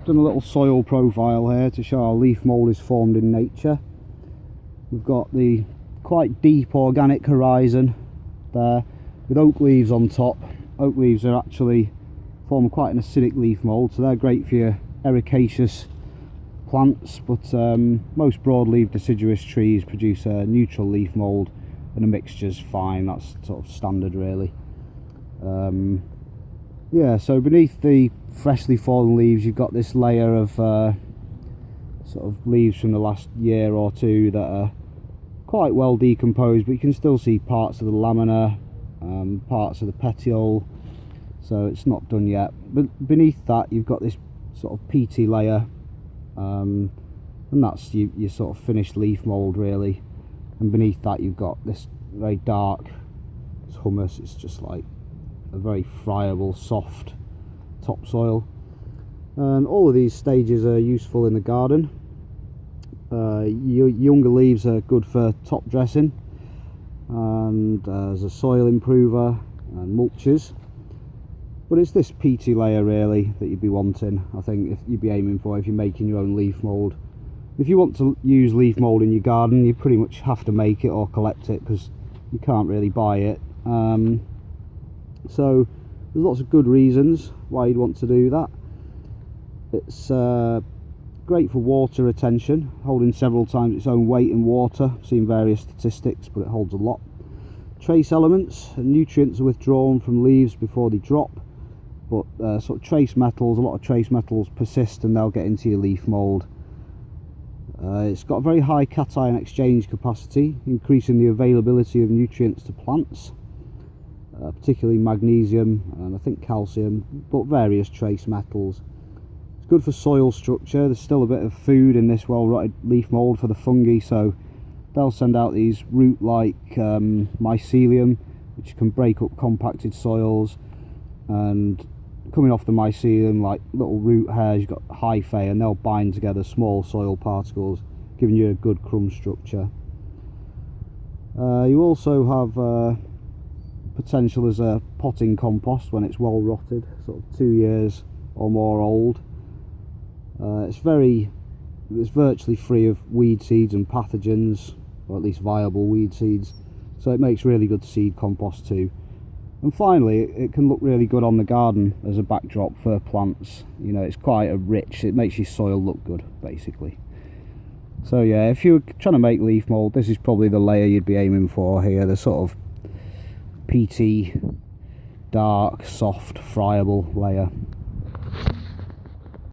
done a little soil profile here to show how leaf mould is formed in nature. We've got the quite deep organic horizon there with oak leaves on top. Oak leaves are actually form quite an acidic leaf mould, so they're great for your ericaceous plants, but most broadleaf deciduous trees produce a neutral leaf mould, and a mixture's fine. That's sort of standard really. Yeah, so beneath the freshly fallen leaves you've got this layer of sort of leaves from the last year or two that are quite well decomposed, but you can still see parts of the lamina, parts of the petiole, so it's not done yet. But beneath that you've got this sort of peaty layer, and that's your sort of finished leaf mould really. And beneath that you've got this very dark, it's humus, it's just like a very friable soft topsoil. And all of these stages are useful in the garden. Younger leaves are good for top dressing and as a soil improver and mulches, but it's this peaty layer really that you'd be wanting, I think, if you'd be aiming for if you're making your own leaf mould. If you want to use leaf mould in your garden, you pretty much have to make it or collect it, because you can't really buy it. So there's lots of good reasons why you'd want to do that. It's great for water retention, holding several times its own weight in water. I've seen various statistics, but it holds a lot. Trace elements and nutrients are withdrawn from leaves before they drop, but sort of trace metals, a lot of trace metals persist and they'll get into your leaf mould. It's got a very high cation exchange capacity, increasing the availability of nutrients to plants, particularly magnesium and I think calcium, but various trace metals. Good for soil structure. There's still a bit of food in this well-rotted leaf mould for the fungi, so they'll send out these root-like mycelium, which can break up compacted soils, and coming off the mycelium like little root hairs, you've got hyphae, and they'll bind together small soil particles, giving you a good crumb structure. You also have potential as a potting compost when it's well rotted, sort of 2 years or more old. It's virtually free of weed seeds and pathogens, or at least viable weed seeds, so it makes really good seed compost too. And finally, it can look really good on the garden as a backdrop for plants. You know, it's quite a rich, it makes your soil look good basically. So yeah, if you're trying to make leaf mould, this is probably the layer you'd be aiming for here, the sort of peaty, dark, soft, friable layer.